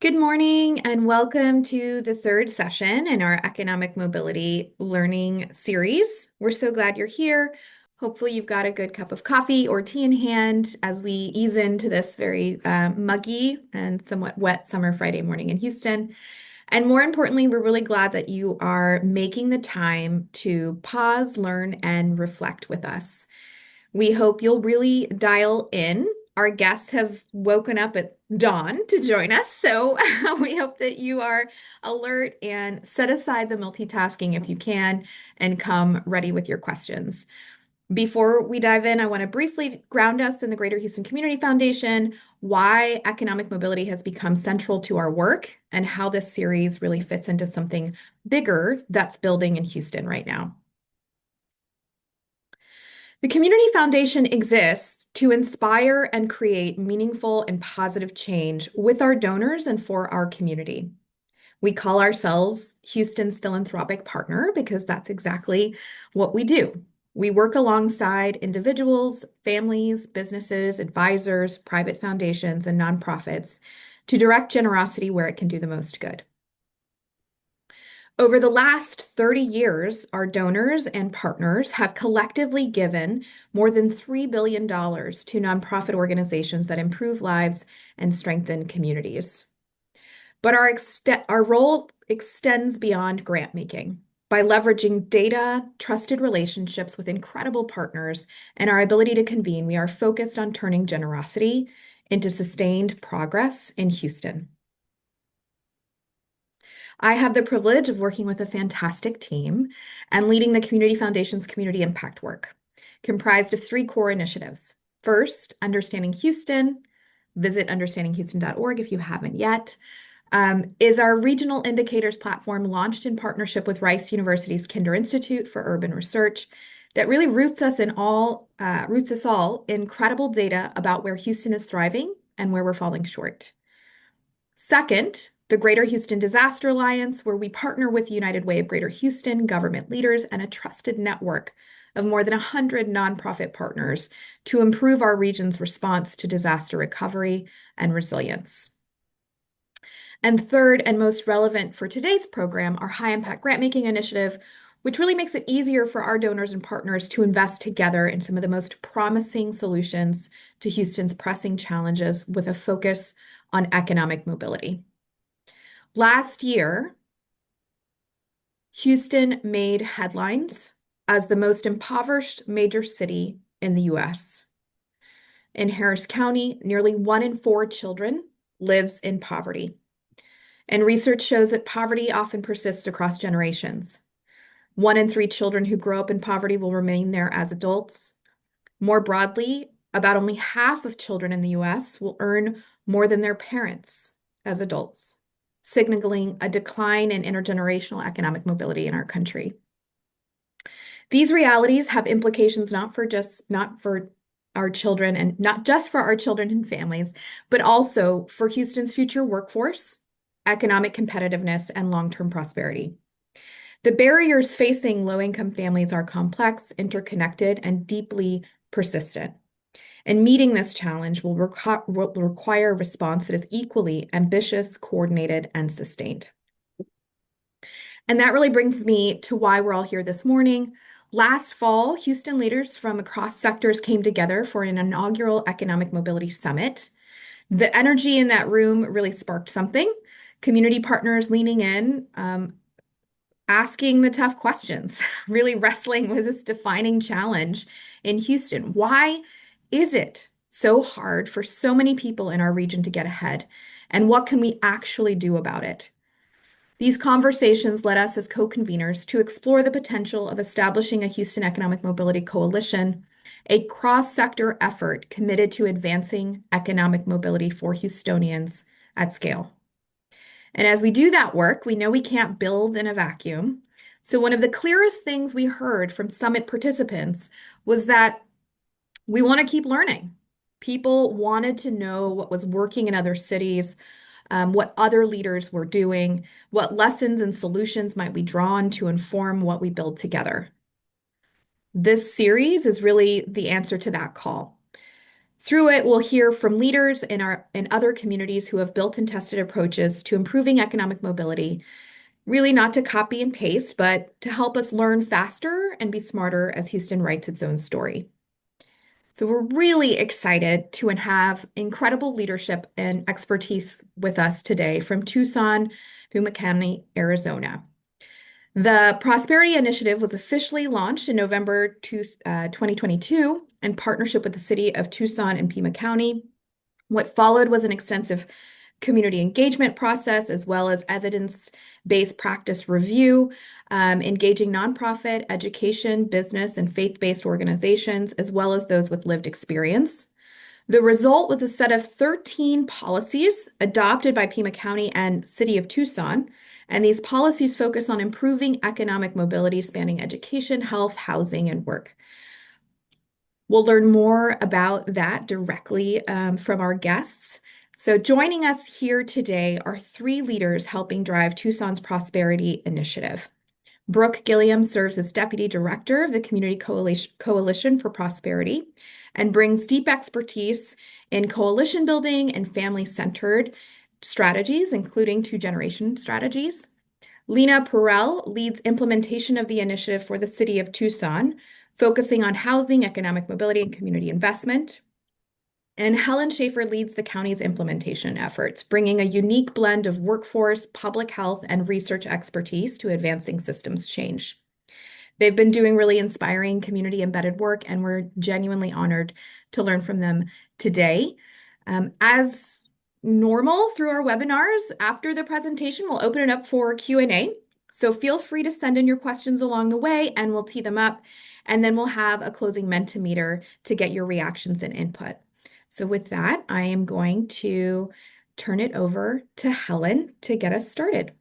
Good morning and welcome to the third session in our economic mobility learning series. We're so glad you're here. Hopefully you've got a good cup of coffee or tea in hand as we ease into this very muggy and somewhat wet summer Friday morning in Houston. And more importantly, we're really glad that you are making the time to pause, learn, and reflect with us. We hope you'll really dial in. Our guests have woken up at dawn to join us, so we hope that you are alert and set aside the multitasking if you can and come ready with your questions. Before we dive in, I want to briefly ground us in the Greater Houston Community Foundation, why economic mobility has become central to our work, and how this series really fits into something bigger that's building in Houston right now. The Community Foundation exists to inspire and create meaningful and positive change with our donors and for our community. We call ourselves Houston's philanthropic partner because that's exactly what we do. We work alongside individuals, families, businesses, advisors, private foundations, and nonprofits to direct generosity where it can do the most good. Over the last 30 years, our donors and partners have collectively given more than $3 billion to nonprofit organizations that improve lives and strengthen communities. But our role extends beyond grant making. By leveraging data, trusted relationships with incredible partners, and our ability to convene, we are focused on turning generosity into sustained progress in Houston. I have the privilege of working with a fantastic team and leading the Community Foundation's community impact work, comprised of three core initiatives. First, Understanding Houston. Visit understandinghouston.org if you haven't yet. Is our regional indicators platform launched in partnership with Rice University's Kinder Institute for Urban Research that really roots us all in credible data about where Houston is thriving and where we're falling short. Second, the Greater Houston Disaster Alliance, where we partner with United Way of Greater Houston, government leaders, and a trusted network of more than 100 nonprofit partners to improve our region's response to disaster recovery and resilience. And third, and most relevant for today's program, our High Impact Grant Making Initiative, which really makes it easier for our donors and partners to invest together in some of the most promising solutions to Houston's pressing challenges with a focus on economic mobility. Last year, Houston made headlines as the most impoverished major city in the US. In Harris County, nearly 1 in 4 children lives in poverty. And research shows that poverty often persists across generations. 1 in 3 children who grow up in poverty will remain there as adults. More broadly, about only half of children in the US will earn more than their parents as adults, signaling a decline in intergenerational economic mobility in our country. These realities have implications not for our children and not just for our children and families, but also for Houston's future workforce, economic competitiveness, and long-term prosperity. The barriers facing low-income families are complex, interconnected, and deeply persistent. And meeting this challenge will require a response that is equally ambitious, coordinated, and sustained. And that really brings me to why we're all here this morning. Last fall, Houston leaders from across sectors came together for an inaugural Economic Mobility Summit. The energy in that room really sparked something. Community partners leaning in, asking the tough questions, really wrestling with this defining challenge in Houston. Why is it so hard for so many people in our region to get ahead? And what can we actually do about it? These conversations led us as co-conveners to explore the potential of establishing a Houston Economic Mobility Coalition, a cross-sector effort committed to advancing economic mobility for Houstonians at scale. And as we do that work, we know we can't build in a vacuum. So one of the clearest things we heard from summit participants was that we want to keep learning. People wanted to know what was working in other cities, what other leaders were doing, what lessons and solutions might we draw on to inform what we build together. This series is really the answer to that call. Through it, we'll hear from leaders in other communities who have built and tested approaches to improving economic mobility, really not to copy and paste, but to help us learn faster and be smarter as Houston writes its own story. So we're really excited to have incredible leadership and expertise with us today from Tucson, Pima County, Arizona. The Prosperity Initiative was officially launched in November 2022 in partnership with the city of Tucson and Pima County. What followed was an extensive community engagement process as well as evidence-based practice review, engaging nonprofit, education, business, and faith-based organizations, as well as those with lived experience. The result was a set of 13 policies adopted by Pima County and City of Tucson, and these policies focus on improving economic mobility spanning education, health, housing, and work. We'll learn more about that directly from our guests. So joining us here today are three leaders helping drive Tucson's Prosperity Initiative. Brooke Gilliam serves as Deputy Director of the Community Coalition for Prosperity and brings deep expertise in coalition building and family-centered strategies, including two-generation strategies. Lena Perrell leads implementation of the initiative for the City of Tucson, focusing on housing, economic mobility, and community investment. And Helen Schaefer leads the county's implementation efforts, bringing a unique blend of workforce, public health, and research expertise to advancing systems change. They've been doing really inspiring community-embedded work, and we're genuinely honored to learn from them today. As normal through our webinars, after the presentation, we'll open it up for Q&A. So feel free to send in your questions along the way, and we'll tee them up. And then we'll have a closing Mentimeter to get your reactions and input. So with that, I am going to turn it over to Helen to get us started.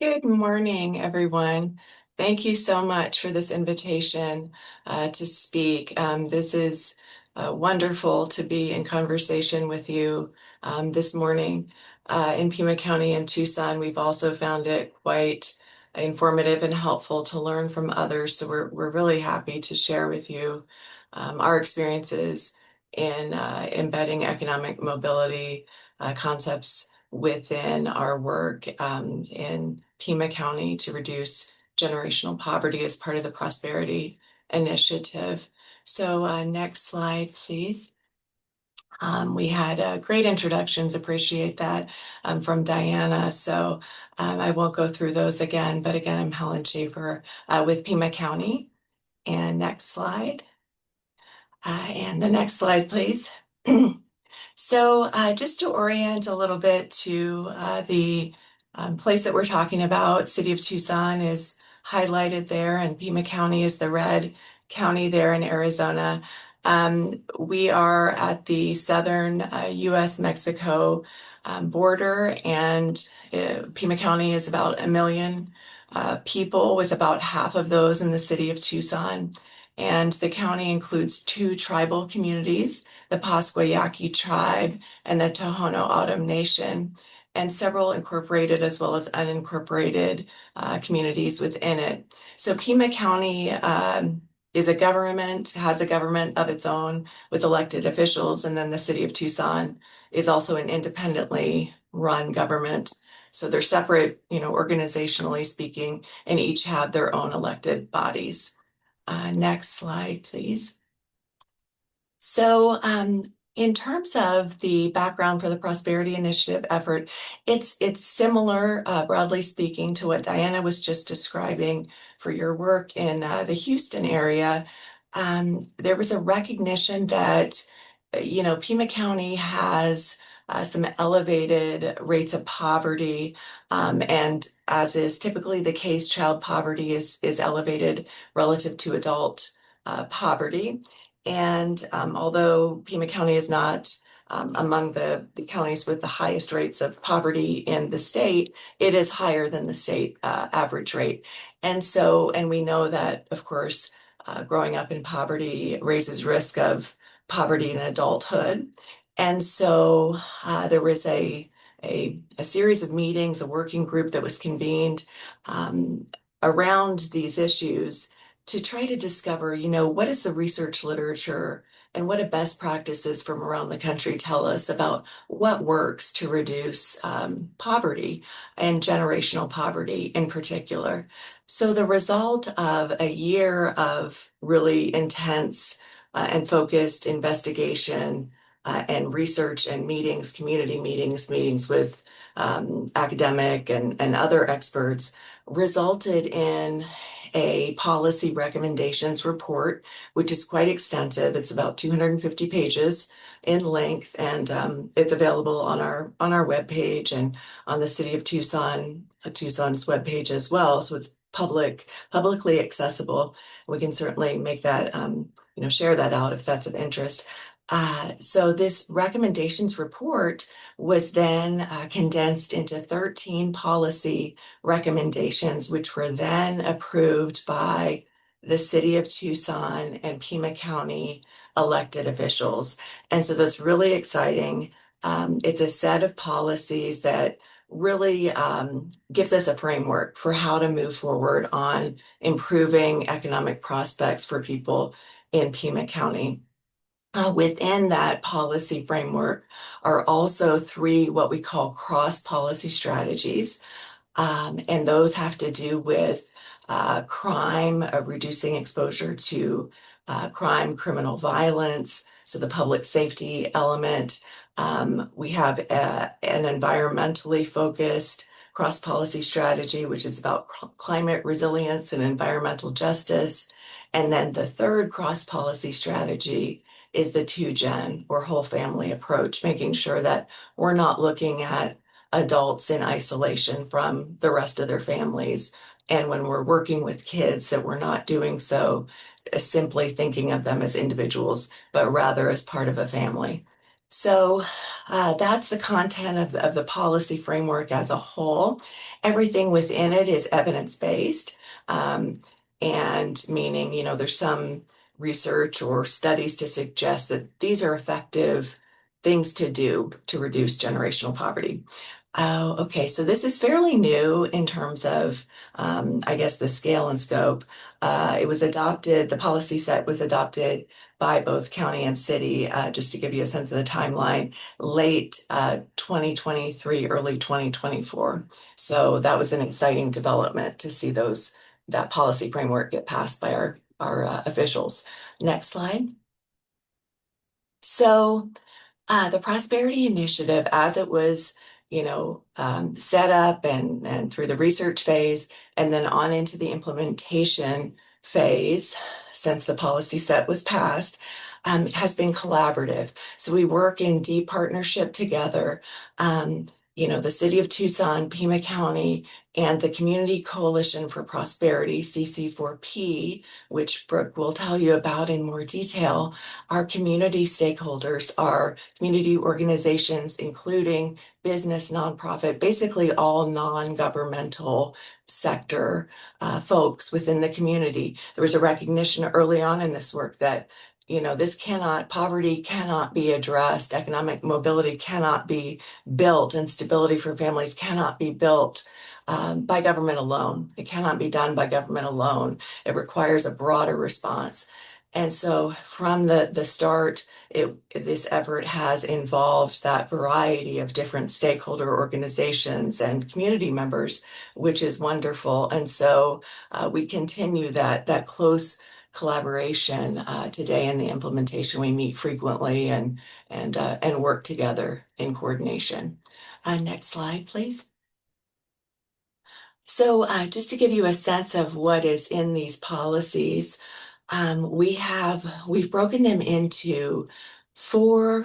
Good morning, everyone. Thank you so much for this invitation to speak. This is wonderful to be in conversation with you this morning. In Pima County and Tucson, we've also found it quite informative and helpful to learn from others. So we're really happy to share with you our experiences in embedding economic mobility concepts within our work in Pima County to reduce generational poverty as part of the Prosperity Initiative. So next slide, please. We had great introductions, appreciate that, from Diana. So I won't go through those again, but again, I'm Helen Schaefer with Pima County. And next slide. And the next slide, please. So just to orient a little bit to the place that we're talking about, City of Tucson is highlighted there, and Pima County is the red county there in Arizona. We are at the southern U.S.-Mexico border, and Pima County is about 1 million people, with about half of those in the City of Tucson. And the county includes 2 tribal communities, the Pasquayaqui tribe and the Tohono O'odham Nation, and several incorporated as well as unincorporated communities within it. So Pima County has a government of its own with elected officials, and then the City of Tucson is also an independently run government. So they're separate, organizationally speaking, and each have their own elected bodies. Next slide, please. So in terms of the background for the Prosperity Initiative effort, it's similar, broadly speaking, to what Diana was just describing for your work in the Houston area. There was a recognition that, Pima County has some elevated rates of poverty, and as is typically the case, child poverty is elevated relative to adult poverty. And although Pima County is not among the counties with the highest rates of poverty in the state, it is higher than the state average rate. And we know that, of course, growing up in poverty raises risk of poverty in adulthood. And so there was a series of meetings, a working group that was convened around these issues to try to discover, what is the research literature and what do best practices from around the country tell us about what works to reduce poverty and generational poverty in particular. So the result of a year of really intense and focused investigation and research and meetings, community meetings, meetings with academic and other experts resulted in a policy recommendations report, which is quite extensive. It's about 250 pages in length, and it's available on our webpage and on the City of Tucson's webpage as well. So it's publicly accessible. We can certainly make that share that out if that's of interest. So this recommendations report was then condensed into 13 policy recommendations, which were then approved by the City of Tucson and Pima County elected officials. And so that's really exciting. It's a set of policies that really gives us a framework for how to move forward on improving economic prospects for people in Pima County. Within that policy framework are also three what we call cross policy strategies. And those have to do with crime, reducing exposure to crime, criminal violence, so the public safety element. We have an environmentally focused cross policy strategy, which is about climate resilience and environmental justice. And then the third cross policy strategy is the 2-gen or whole family approach, making sure that we're not looking at adults in isolation from the rest of their families. And when we're working with kids, that we're not doing so simply thinking of them as individuals, but rather as part of a family. So that's the content of the policy framework as a whole. Everything within it is evidence-based, and meaning, there's some research or studies to suggest that these are effective things to do to reduce generational poverty. Oh, okay. So this is fairly new in terms of, I guess, the scale and scope. The policy set was adopted by both county and city, just to give you a sense of the timeline, late 2023, early 2024. So that was an exciting development to see that policy framework get passed by our officials. Next slide. So the Prosperity Initiative, as it was, set up and through the research phase, and then on into the implementation phase, since the policy set was passed, has been collaborative. So we work in deep partnership together. The City of Tucson, Pima County, and the Community Coalition for Prosperity, CC4P, which Brooke will tell you about in more detail. Our community stakeholders are community organizations, including business, nonprofit, basically all non-governmental sector folks within the community. There was a recognition early on in this work that poverty cannot be addressed, economic mobility cannot be built, and stability for families cannot be built by government alone. It cannot be done by government alone. It requires a broader response. And so from the start, this effort has involved that variety of different stakeholder organizations and community members, which is wonderful. And so we continue that close collaboration today in the implementation. We meet frequently and work together in coordination. Next slide, please. So just to give you a sense of what is in these policies, we've broken them into four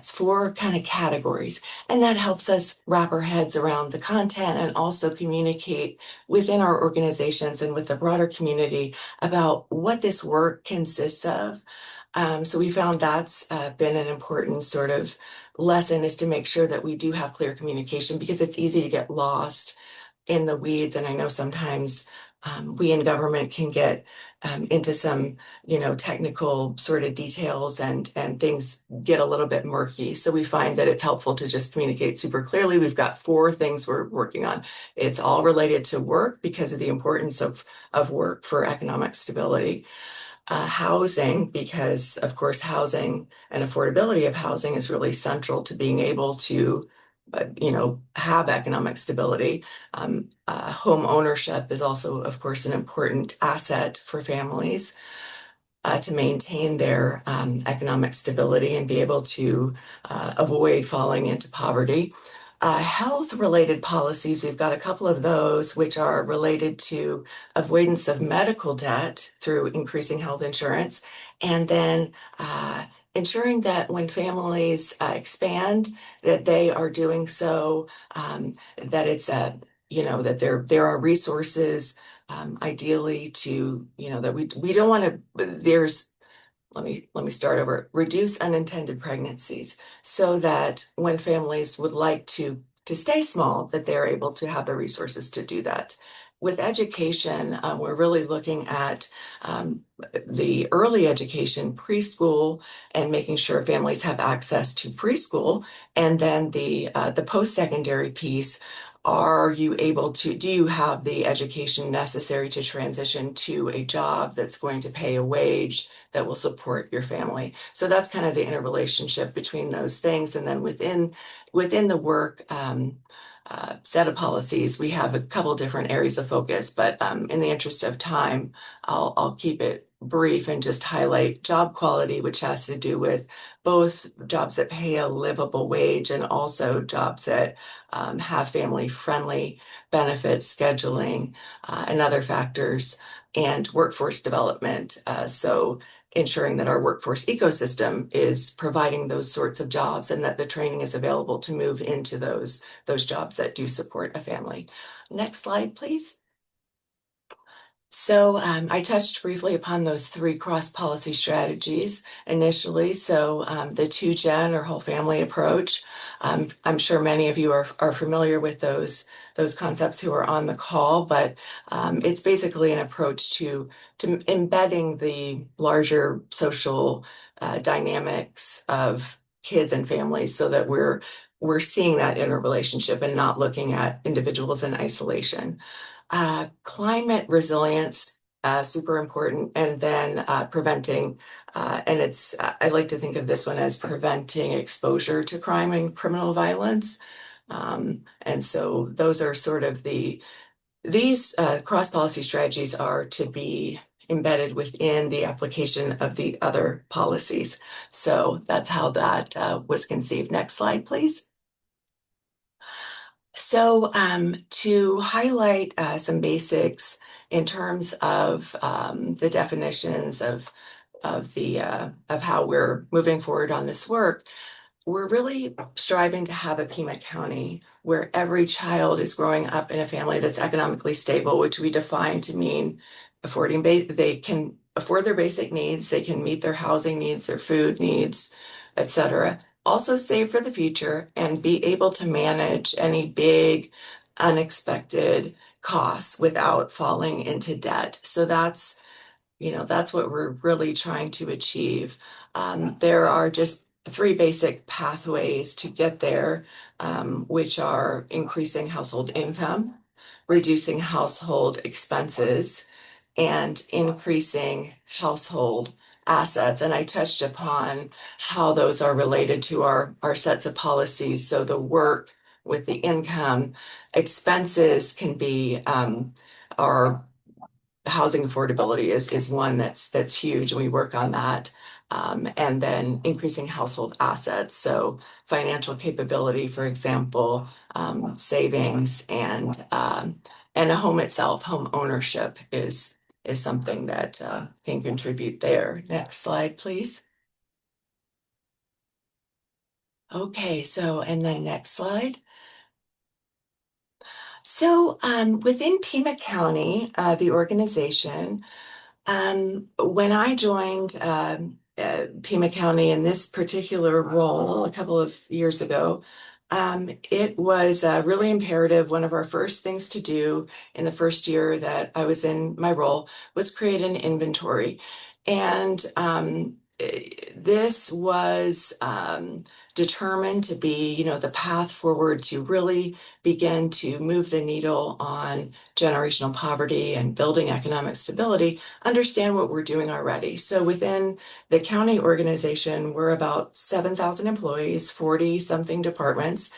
four kind of categories, and that helps us wrap our heads around the content and also communicate within our organizations and with the broader community about what this work consists of. So we found that's been an important sort of lesson, is to make sure that we do have clear communication, because it's easy to get lost in the weeds. And I know sometimes We in government can get into some, technical sort of details, and things get a little bit murky. So we find that it's helpful to just communicate super clearly. We've got four things we're working on. It's all related to work because of the importance of work for economic stability. Housing, because of course, housing and affordability of housing is really central to being able to, have economic stability. Home ownership is also, of course, an important asset for families to maintain their economic stability and be able to avoid falling into poverty. Health-related policies, we've got a couple of those which are related to avoidance of medical debt through increasing health insurance, and then ensuring that when families expand, that they are doing so, that it's that there are resources, ideally to, that we don't want to, there's let me start over. Reduce unintended pregnancies so that when families would like to stay small, that they're able to have the resources to do that. With education, we're really looking at the early education, preschool, and making sure families have access to preschool, and then the post-secondary piece. Are you able to, do you have the education necessary to transition to a job that's going to pay a wage that will support your family? So that's kind of the interrelationship between those things. And then within the work set of policies, we have a couple different areas of focus, but in the interest of time, I'll keep it brief and just highlight job quality, which has to do with both jobs that pay a livable wage and also jobs that have family-friendly benefits, scheduling, and other factors, and workforce development. So ensuring that our workforce ecosystem is providing those sorts of jobs and that the training is available to move into those jobs that do support a family. Next slide, please. So I touched briefly upon those three cross-policy strategies initially. So the 2-gen or whole family approach, I'm sure many of you are familiar with those concepts who are on the call, but it's basically an approach to embedding the larger social dynamics of kids and families so that we're seeing that interrelationship and not looking at individuals in isolation. Climate resilience, super important, and then preventing, and I like to think of this one as preventing exposure to crime and criminal violence. And so those are sort of these cross-policy strategies are to be embedded within the application of the other policies. So that's how that was conceived. Next slide, please. So to highlight some basics in terms of the definitions of how we're moving forward on this work, we're really striving to have a Pima County where every child is growing up in a family that's economically stable, which we define to mean they can afford their basic needs, they can meet their housing needs, their food needs, etc. Also save for the future and be able to manage any big unexpected costs without falling into debt. So that's what we're really trying to achieve. There are just three basic pathways to get there, which are increasing household income, reducing household expenses, and increasing household assets. And I touched upon how those are related to our sets of policies. So the work with the income, expenses can be our housing affordability is one that's huge, and we work on that. And then increasing household assets, so financial capability, for example, savings, and a home itself, home ownership is something that can contribute there. Next slide, please. Okay, so and then next slide. So within Pima County, the organization, when I joined Pima County in this particular role a couple of years ago, It was really imperative. One of our first things to do in the first year that I was in my role was create an inventory. And this was determined to be, the path forward to really begin to move the needle on generational poverty and building economic stability, understand what we're doing already. So within the county organization, we're about 7,000 employees, 40 something departments.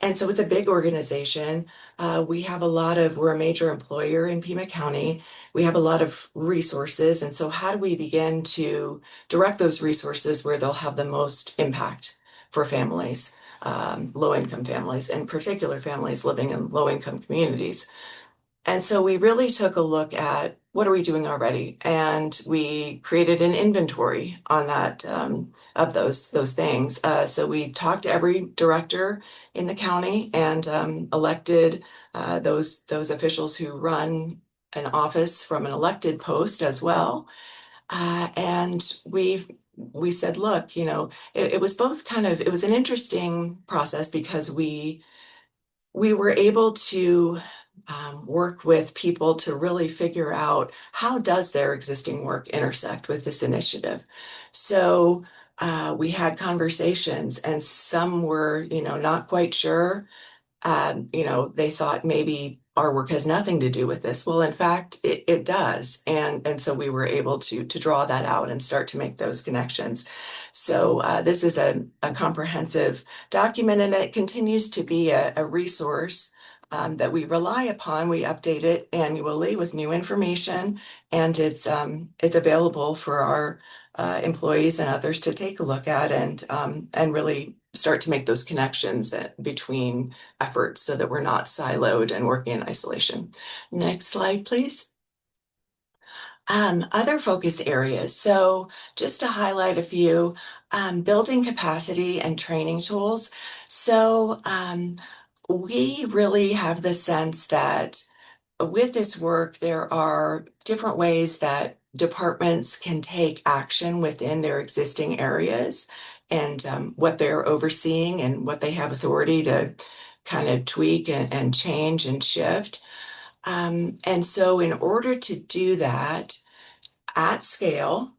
And so it's a big organization. We're a major employer in Pima County. We have a lot of resources. And so how do we begin to direct those resources where they'll have the most impact for families, low-income families, and particular families living in low-income communities? And so we really took a look at what are we doing already, and we created an inventory on that of those things. So we talked to every director in the county and elected those officials who run an office from an elected post as well. And we said, look, it was both it was an interesting process because we were able to work with people to really figure out how does their existing work intersect with this initiative. So we had conversations, and some were, not quite sure. They thought maybe our work has nothing to do with this. Well, in fact, it does. And so we were able to draw that out and start to make those connections. So this is a comprehensive document, and it continues to be a resource that we rely upon. We update it annually with new information, and it's available for our employees and others to take a look at and really start to make those connections between efforts so that we're not siloed and working in isolation. Next slide, please. Other focus areas. So just to highlight a few, building capacity and training tools. So we really have the sense that with this work, there are different ways that departments can take action within their existing areas and what they're overseeing and what they have authority to kind of tweak and change and shift. And so in order to do that, at scale,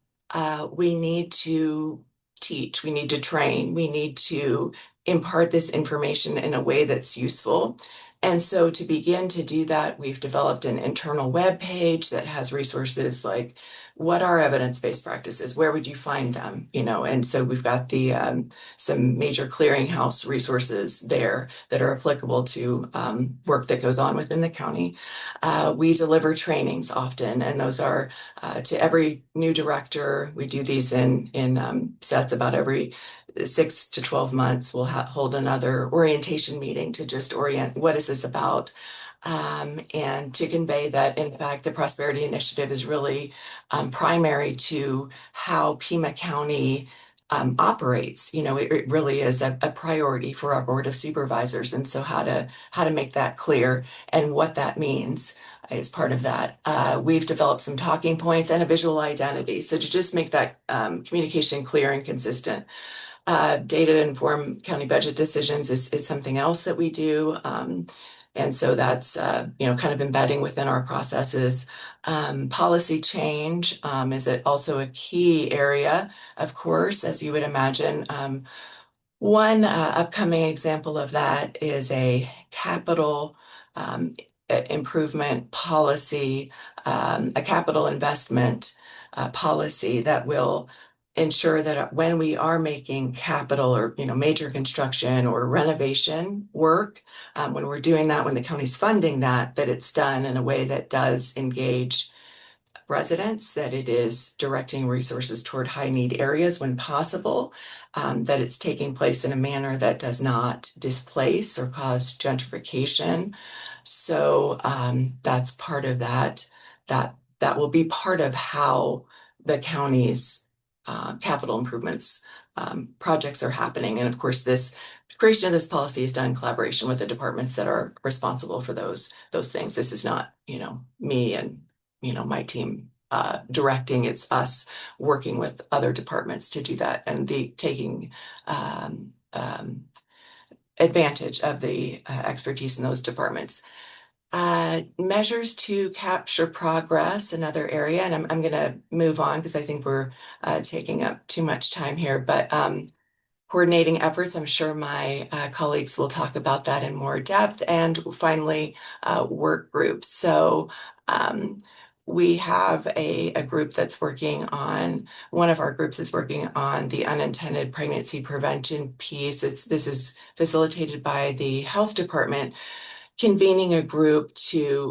we need to teach, we need to train, we need to impart this information in a way that's useful. And so to begin to do that, we've developed an internal web page that has resources like what are evidence-based practices? Where would you find them? And so we've got the some major clearinghouse resources there that are applicable to work that goes on within the county. We deliver trainings often, and those are to every new director. We do these in sets about every 6 to 12 months. We'll hold another orientation meeting to just orient what is this about, and to convey that, in fact, the Prosperity Initiative is really primary to how Pima County operates. It really is a priority for our Board of Supervisors, and so how to make that clear and what that means is part of that. We've developed some talking points and a visual identity, so to just make that communication clear and consistent. Data inform county budget decisions is something else that we do. And so that's, kind of embedding within our processes. Policy change is also a key area, of course, as you would imagine. One upcoming example of that is a capital improvement policy, a capital investment policy that will ensure that when we are making capital or major construction or renovation work, when we're doing that, when the county's funding that it's done in a way that does engage residents, that it is directing resources toward high need areas when possible, that it's taking place in a manner that does not displace or cause gentrification. So that's part of that. That will be part of how the county's capital improvements projects are happening. And of course, this creation of this policy is done in collaboration with the departments that are responsible for those things. This is not, me and my team directing. It's us working with other departments to do that, and the taking advantage of the expertise in those departments. Measures to capture progress, another area, and I'm going to move on because I think we're taking up too much time here, but coordinating efforts. I'm sure my colleagues will talk about that in more depth. And finally, work groups. So we have a group that's working on, one of our groups is working on the unintended pregnancy prevention piece. This is facilitated by the health department, convening a group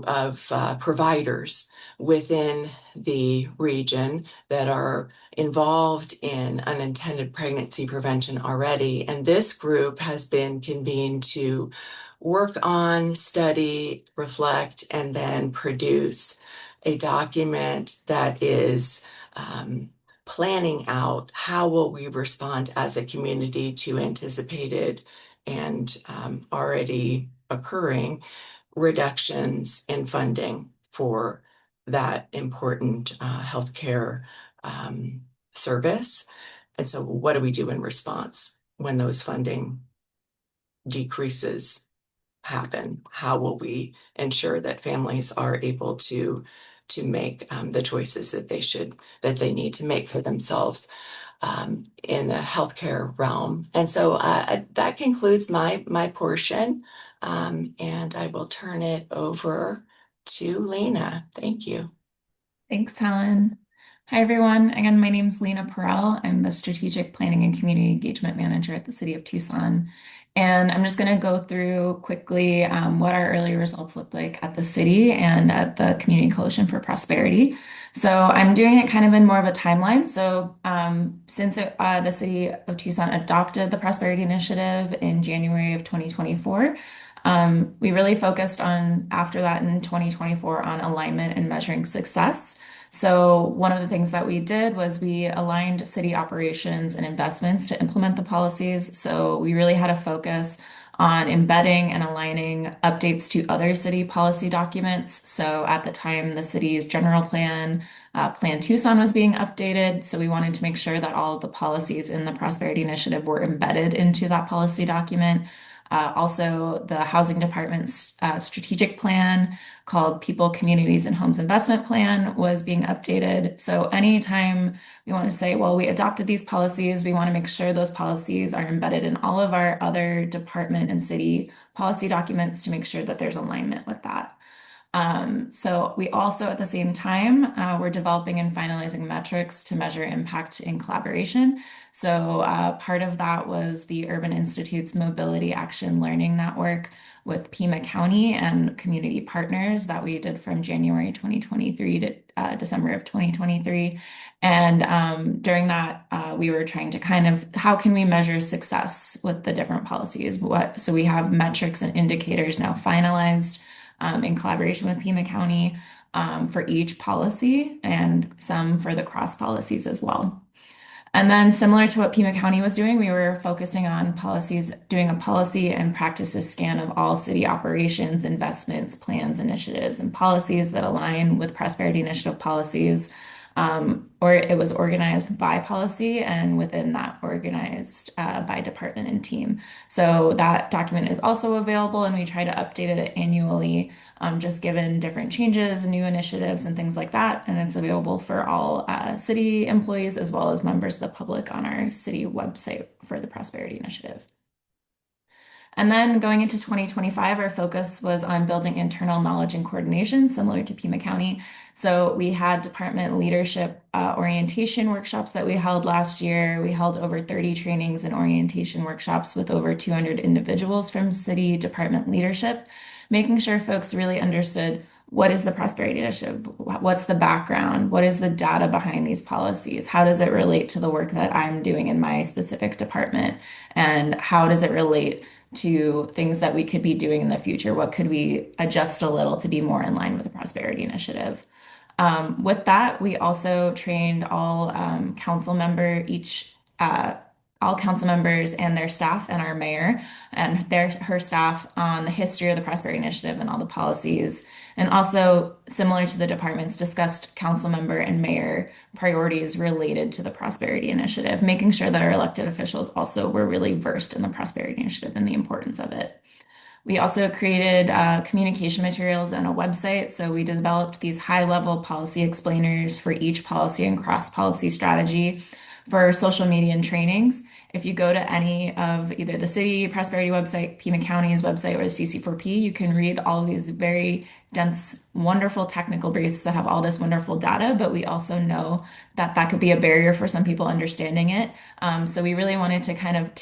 of providers within the region that are involved in unintended pregnancy prevention already. And this group has been convened to work on, study, reflect, and then produce a document that is planning out how will we respond as a community to anticipated and already occurring reductions in funding for that important healthcare service. And so, what do we do in response when those funding decreases happen? How will we ensure that families are able to make the choices that they need to make for themselves in the healthcare realm? And so that concludes my portion, and I will turn it over to Lena. Thank you. Thanks, Helen. Hi, everyone. Again, my name is Lena Perrell. I'm the Strategic Planning and Community Engagement Manager at the City of Tucson. And I'm just going to go through quickly what our early results look like at the city and at the Community Coalition for Prosperity. So I'm doing it kind of in more of a timeline. So the City of Tucson adopted the Prosperity Initiative in January of 2024, we really focused on, after that in 2024, on alignment and measuring success. So one of the things that we did was we aligned city operations and investments to implement the policies. So we really had a focus on embedding and aligning updates to other city policy documents. So at the time, the city's general plan, Plan Tucson was being updated. So we wanted to make sure that all of the policies in the Prosperity Initiative were embedded into that policy document. Also, the Housing Department's strategic plan called People, Communities, and Homes Investment Plan was being updated. So anytime we want to say, well, we adopted these policies, we want to make sure those policies are embedded in all of our other department and city policy documents to make sure that there's alignment with that. So we also, at the same time, we're developing and finalizing metrics to measure impact in collaboration. So part of that was the Urban Institute's Mobility Action Learning Network with Pima County and community partners that we did from January 2023 to December of 2023. And during that, we were trying to kind of, how can we measure success with the different policies? So we have metrics and indicators now finalized in collaboration with Pima County for each policy and some for the cross policies as well. And then similar to what Pima County was doing, we were focusing on policies, doing a policy and practices scan of all city operations, investments, plans, initiatives, and policies that align with Prosperity Initiative policies. Or it was organized by policy and within that organized by department and team. So that document is also available and we try to update it annually, just given different changes, new initiatives and things like that. And it's available for all city employees as well as members of the public on our city website for the Prosperity Initiative. And then going into 2025, our focus was on building internal knowledge and coordination, similar to Pima County. So we had department leadership orientation workshops that we held last year. We held over 30 trainings and orientation workshops with over 200 individuals from city department leadership, making sure folks really understood what is the Prosperity Initiative? What's the background? What is the data behind these policies? How does it relate to the work that I'm doing in my specific department? And how does it relate to things that we could be doing in the future? What could we adjust a little to be more in line with the Prosperity Initiative? With that, we also trained all council member, each all council members and their staff and our mayor and her staff on the history of the Prosperity Initiative and all the policies. And also, similar to the departments, discussed council member and mayor priorities related to the Prosperity Initiative, making sure that our elected officials also were really versed in the Prosperity Initiative and the importance of it. We also created communication materials and a website. So we developed these high-level policy explainers for each policy and cross-policy strategy for social media and trainings. If you go to any of either the city prosperity website, Pima County's website, or the CC4P, you can read all of these very dense, wonderful technical briefs that have all this wonderful data. But we also know that that could be a barrier for some people understanding it. So we really wanted to kind of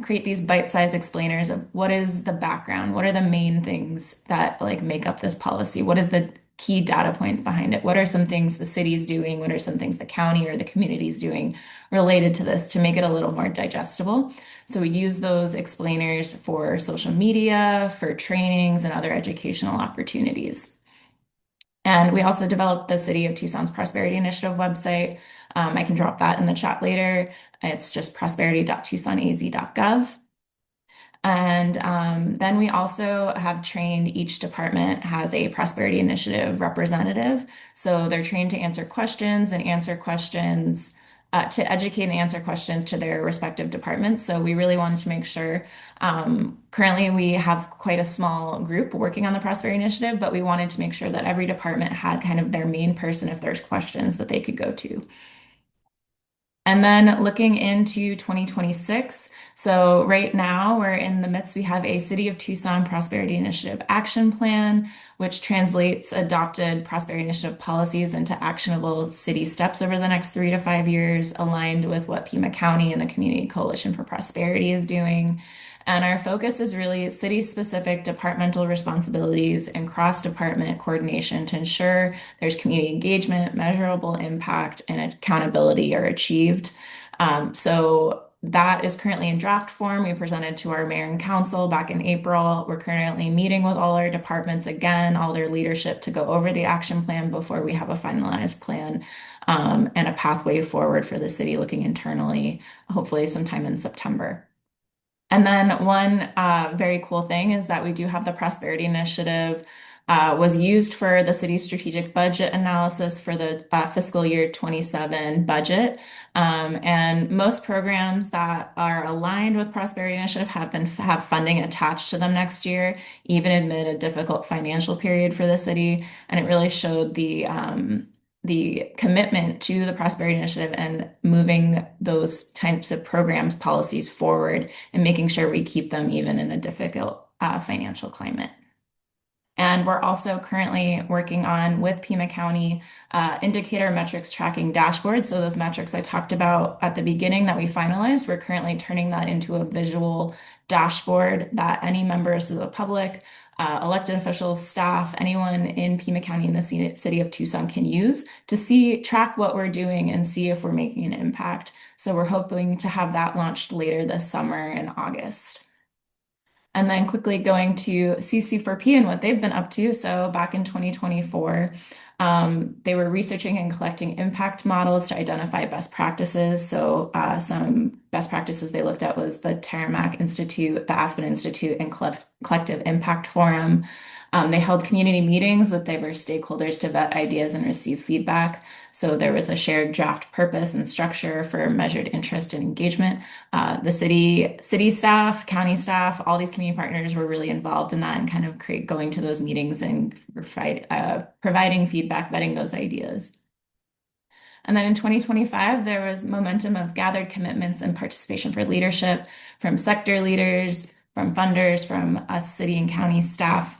create these bite-sized explainers of what is the background, what are the main things that like make up this policy, what is the key data points behind it, what are some things the city's doing, what are some things the county or the community's doing related to this to make it a little more digestible. So we use those explainers for social media, for trainings, and other educational opportunities. And we also developed the City of Tucson's Prosperity Initiative website. I can drop that in the chat later. It's just prosperity.tucsonaz.gov. And then we also have trained each department has a Prosperity Initiative representative. So they're trained to answer questions and answer questions, to educate and answer questions to their respective departments. So we really wanted to make sure, currently we have quite a small group working on the Prosperity Initiative, but we wanted to make sure that every department had kind of their main person if there's questions that they could go to. And then looking into 2026. So right now we're in the midst, we have a City of Tucson Prosperity Initiative Action Plan, which translates adopted Prosperity Initiative policies into actionable city steps over the next 3 to 5 years, aligned with what Pima County and the Community Coalition for Prosperity is doing. And our focus is really city-specific departmental responsibilities and cross-department coordination to ensure there's community engagement, measurable impact, and accountability are achieved. So that is currently in draft form. We presented to our mayor and council back in April. We're currently meeting with all our departments again, all their leadership to go over the action plan before we have a finalized plan and a pathway forward for the city looking internally, hopefully sometime in September. And then one very cool thing is that we do have the Prosperity Initiative was used for the city's strategic budget analysis for the fiscal year 27 budget. And most programs that are aligned with Prosperity Initiative have funding attached to them next year, even amid a difficult financial period for the city. And it really showed the commitment to the Prosperity Initiative and moving those types of programs, policies forward and making sure we keep them even in a difficult financial climate. And we're also currently working on with Pima County indicator metrics tracking dashboard. So those metrics I talked about at the beginning that we finalized, we're currently turning that into a visual dashboard that any members of the public, elected officials, staff, anyone in Pima County and the city of Tucson can use to track what we're doing and see if we're making an impact. So we're hoping to have that launched later this summer in August. And then quickly going to CC4P and what they've been up to. So back in 2024, they were researching and collecting impact models to identify best practices. So some best practices they looked at was the Tarmac Institute, the Aspen Institute, and Collective Impact Forum. They held community meetings with diverse stakeholders to vet ideas and receive feedback. So there was a shared draft purpose and structure for measured interest and engagement. The city staff, county staff, all these community partners were really involved in that and kind of going to those meetings and providing feedback, vetting those ideas. And then in 2025, there was momentum of gathered commitments and participation for leadership from sector leaders, from funders, from us city and county staff.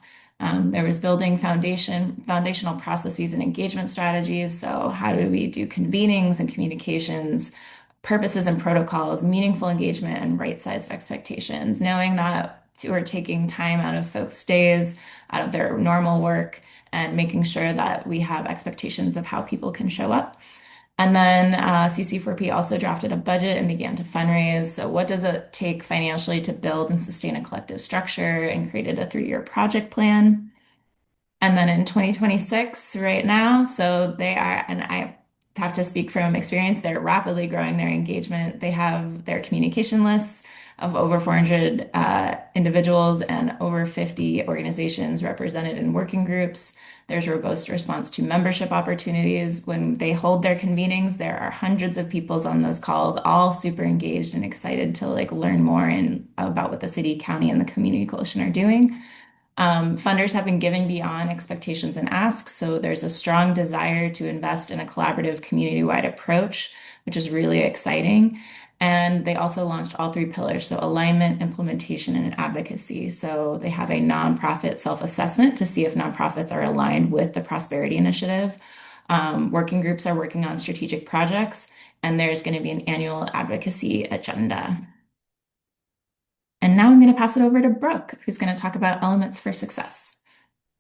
There was building foundational processes and engagement strategies. So how do we do convenings and communications, purposes and protocols, meaningful engagement, and right-sized expectations, knowing that we're taking time out of folks' days, out of their normal work, and making sure that we have expectations of how people can show up. And then CC4P also drafted a budget and began to fundraise. So what does it take financially to build and sustain a collective structure, and created a 3-year project plan. And then in 2026, right now, so they are, and have to speak from experience. They're rapidly growing their engagement. They have their communication lists of over 400 individuals and over 50 organizations represented in working groups. There's robust response to membership opportunities. When they hold their convenings, there are hundreds of people on those calls, all super engaged and excited to like learn more and about what the city, county, and the community coalition are doing. Funders have been giving beyond expectations and asks, so there's a strong desire to invest in a collaborative community-wide approach, which is really exciting. And they also launched all three pillars, so alignment, implementation, and advocacy. So they have a nonprofit self-assessment to see if nonprofits are aligned with the Prosperity Initiative. Working groups are working on strategic projects, and there's going to be an annual advocacy agenda. And now I'm going to pass it over to Brooke, who's going to talk about elements for success.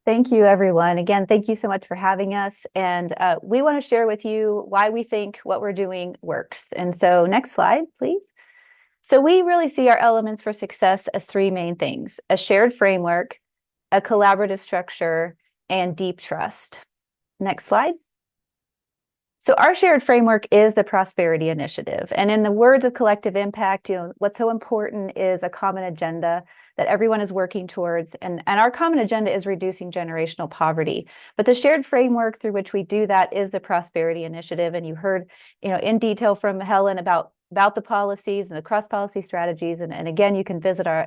Thank you, everyone. Again, thank you so much for having us. And we want to share with you why we think what we're doing works. And so next slide, please. So we really see our elements for success as three main things: a shared framework, a collaborative structure, and deep trust. Next slide. So our shared framework is the Prosperity Initiative. And in the words of collective impact, what's so important is a common agenda that everyone is working towards. And our common agenda is reducing generational poverty. But the shared framework through which we do that is the Prosperity Initiative. And you heard, in detail from Helen about the policies and the cross-policy strategies. And again, you can visit all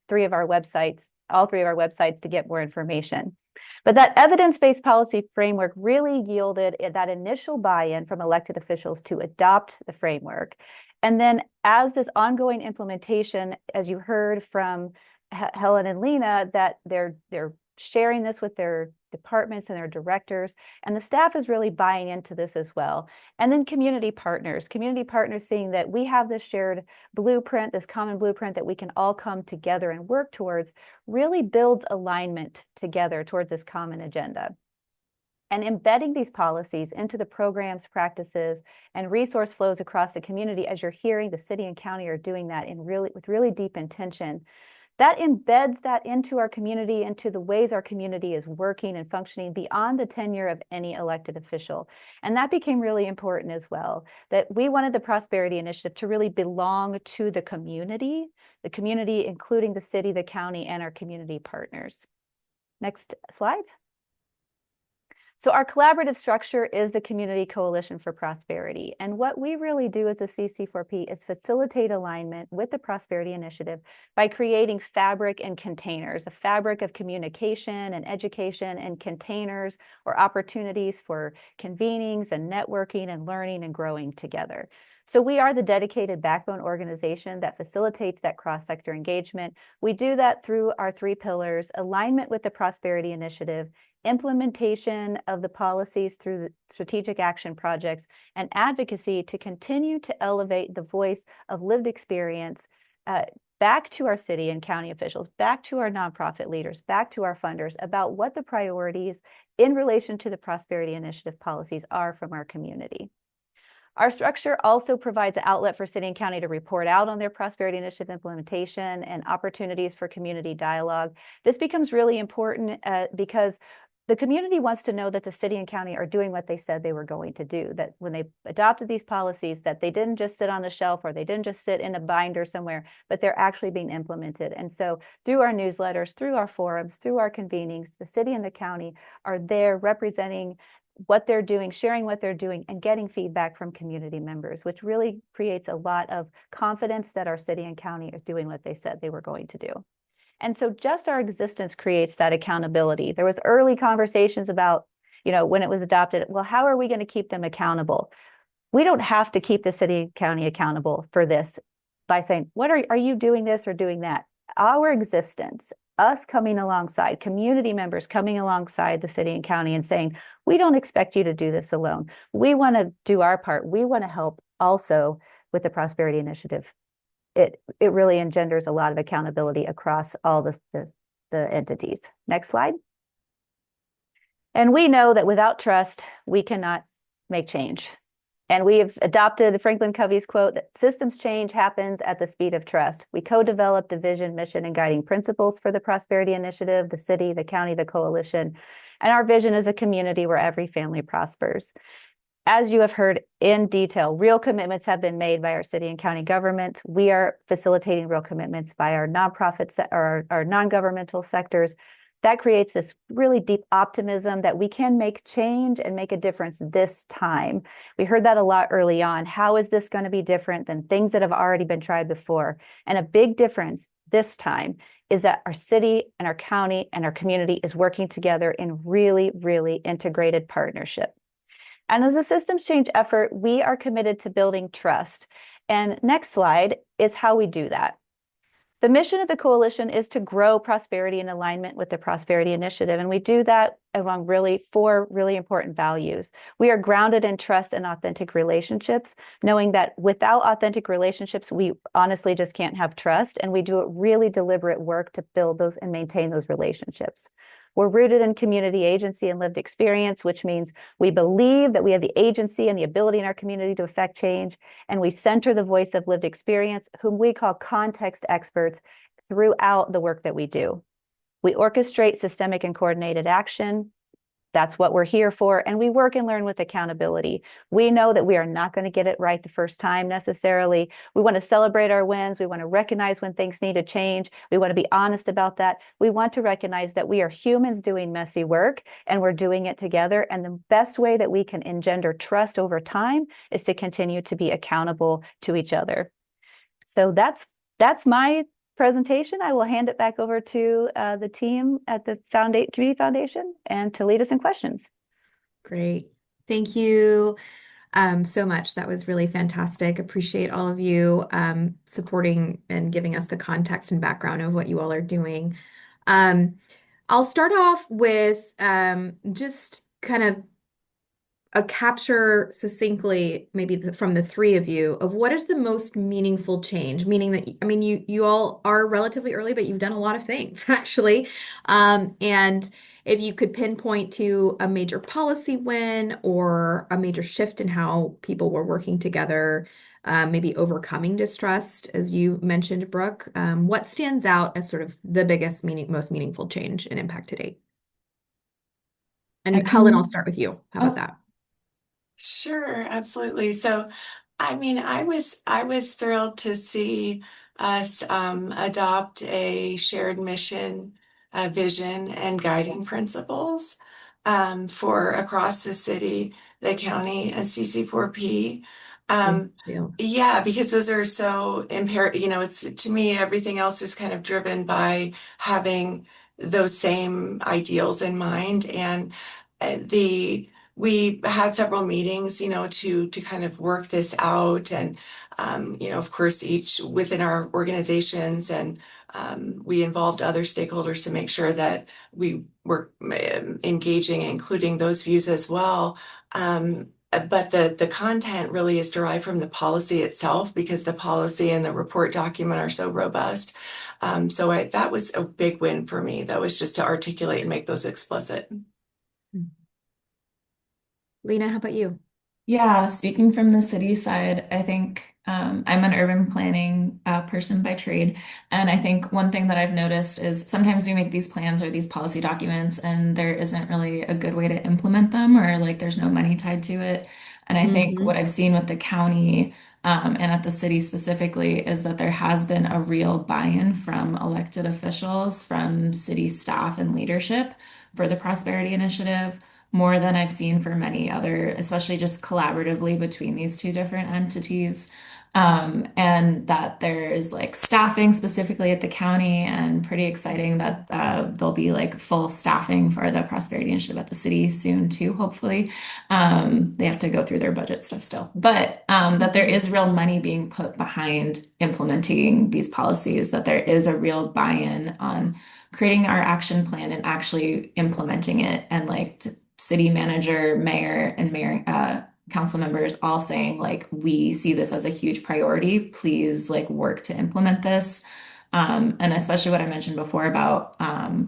three of our websites to get more information. But that evidence-based policy framework really yielded that initial buy-in from elected officials to adopt the framework. And then as this ongoing implementation, as you heard from Helen and Lena, that they're sharing this with their departments and their directors, and the staff is really buying into this as well. And then community partners seeing that we have this shared blueprint, this common blueprint that we can all come together and work towards, really builds alignment together towards this common agenda. And embedding these policies into the programs, practices, and resource flows across the community, as you're hearing, the city and county are doing that with really deep intention. That embeds that into our community, into the ways our community is working and functioning beyond the tenure of any elected official. And that became really important as well, that we wanted the Prosperity Initiative to really belong to the community including the city, the county, and our community partners. Next slide. So our collaborative structure is the Community Coalition for Prosperity. And what we really do as a CC4P is facilitate alignment with the Prosperity Initiative by creating fabric and containers, a fabric of communication and education and containers or opportunities for convenings and networking and learning and growing together. So we are the dedicated backbone organization that facilitates that cross-sector engagement. We do that through our three pillars: alignment with the Prosperity Initiative, implementation of the policies through the strategic action projects, and advocacy to continue to elevate the voice of lived experience back to our city and county officials, back to our nonprofit leaders, back to our funders about what the priorities in relation to the Prosperity Initiative policies are from our community. Our structure also provides an outlet for city and county to report out on their Prosperity Initiative implementation and opportunities for community dialogue. This becomes really important because the community wants to know that the city and county are doing what they said they were going to do, that when they adopted these policies, that they didn't just sit on a shelf or they didn't just sit in a binder somewhere, but they're actually being implemented. And so through our newsletters, through our forums, through our convenings, the city and the county are there representing what they're doing, sharing what they're doing, and getting feedback from community members, which really creates a lot of confidence that our city and county is doing what they said they were going to do. And so just our existence creates that accountability. There was early conversations about, when it was adopted, well, how are we going to keep them accountable? We don't have to keep the city and county accountable for this by saying, what are you doing this or doing that? Our existence, us coming alongside, community members coming alongside the city and county and saying, we don't expect you to do this alone. We want to do our part. We want to help also with the Prosperity Initiative. It really engenders a lot of accountability across all the entities. Next slide. And we know that without trust, we cannot make change. And we have adopted Franklin Covey's quote that systems change happens at the speed of trust. We co-developed a vision, mission, and guiding principles for the Prosperity Initiative, the city, the county, the coalition. And our vision is a community where every family prospers. as you have heard in detail, real commitments have been made by our city and county governments. We are facilitating real commitments by our nonprofits or our non-governmental sectors. That creates this really deep optimism that we can make change and make a difference this time. We heard that a lot early on. How is this going to be different than things that have already been tried before? And a big difference this time is that our city and our county and our community is working together in really, really integrated partnership. And as a systems change effort, we are committed to building trust. And next slide is how we do that. The mission of the coalition is to grow prosperity in alignment with the Prosperity Initiative. And we do that along really 4 really important values. We are grounded in trust and authentic relationships, knowing that without authentic relationships, we honestly just can't have trust. And we do a really deliberate work to build those and maintain those relationships. We're rooted in community agency and lived experience, which means we believe that we have the agency and the ability in our community to affect change. And we center the voice of lived experience, whom we call context experts, throughout the work that we do. We orchestrate systemic and coordinated action. That's what we're here for. And we work and learn with accountability. We know that we are not going to get it right the first time necessarily. We want to celebrate our wins. We want to recognize when things need to change. We want to be honest about that. We want to recognize that we are humans doing messy work and we're doing it together. And the best way that we can engender trust over time is to continue to be accountable to each other. So that's my presentation. I will hand it back over to the team at the Community Foundation and to lead us in questions. Great. Thank you so much. That was really fantastic. Appreciate all of you supporting and giving us the context and background of what you all are doing. I'll start off with just kind of a capture succinctly, maybe from the 3 of you, of what is the most meaningful change? Meaning that, I mean, you all are relatively early, but you've done a lot of things actually. And if you could pinpoint to a major policy win or a major shift in how people were working together, maybe overcoming distrust, as you mentioned, Brooke, what stands out as sort of the biggest most meaningful change and impact to date? And Helen, I'll start with you. How about that? Sure, absolutely. So, I mean, I was thrilled to see us adopt a shared mission, vision, and guiding principles for across the city, the county, and CC4P. Thank Um, you. yeah, because those are so imperative. You know, it's to me, everything else is kind of driven by having those same ideals in mind. And the we had several meetings, you know, to kind of work this out, and you know, of course, each within our organizations, and we involved other stakeholders to make sure that we were engaging and including those views as well. But the content really is derived from the policy itself, because the policy and the report document are so robust. So that was a big win for me. That was just to articulate and make those explicit. Lena, how about you? Yeah, speaking from the city side, I think I'm an urban planning person by trade. And I think one thing that I've noticed is sometimes we make these plans or these policy documents, and there isn't really a good way to implement them, or like there's no money tied to it. And I think what I've seen with the county and at the city specifically is that there has been a real buy-in from elected officials, from city staff and leadership for the Prosperity Initiative, more than I've seen for many other, especially just collaboratively between these 2 different entities. And that there's like staffing specifically at the county, and pretty exciting that there'll be like full staffing for the Prosperity Initiative at the city soon too, hopefully. They have to go through their budget stuff still, but that there is real money being put behind implementing these policies, that there is a real buy-in on creating our action plan and actually implementing it, and like city manager, mayor, and council members all saying like, we see this as a huge priority. Please like work to implement this. And especially what I mentioned before about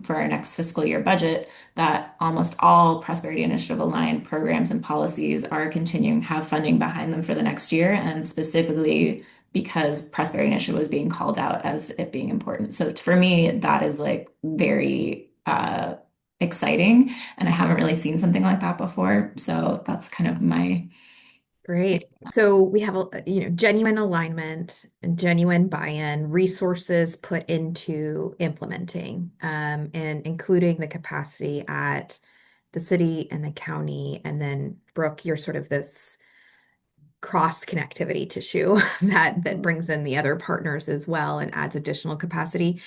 for our next fiscal year budget, that almost all Prosperity Initiative aligned programs and policies are continuing to have funding behind them for the next year, and specifically because Prosperity Initiative was being called out as it being important. So for me, that is like very exciting, and I haven't really seen something like that before. So that's kind of my Great. So we have genuine alignment and genuine buy-in, resources put into implementing, and including the capacity at the city and the county. And then Brooke, you're sort of this cross connectivity tissue that brings in the other partners as well and adds additional capacity.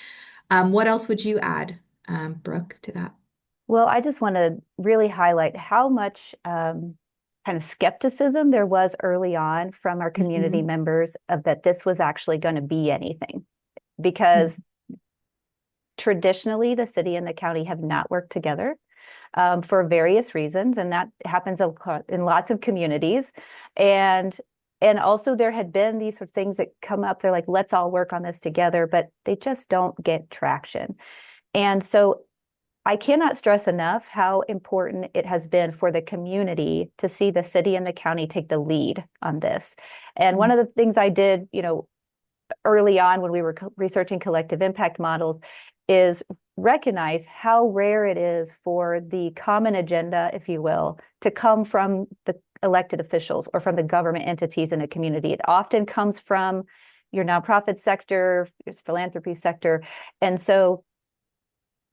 What else would you add, Brooke, to that? Well, I just want to really highlight how much kind of skepticism there was early on from our community members of that this was actually going to be anything, because traditionally the city and the county have not worked together for various reasons, and that happens in lots of communities. And also there had been these sort of things that come up. They're like, let's all work on this together, but they just don't get traction. And so I cannot stress enough how important it has been for the community to see the city and the county take the lead on this. And one of the things I did, early on when we were researching collective impact models is recognize how rare it is for the common agenda, if you will, to come from the elected officials or from the government entities in a community. It often comes from your nonprofit sector, your philanthropy sector. And so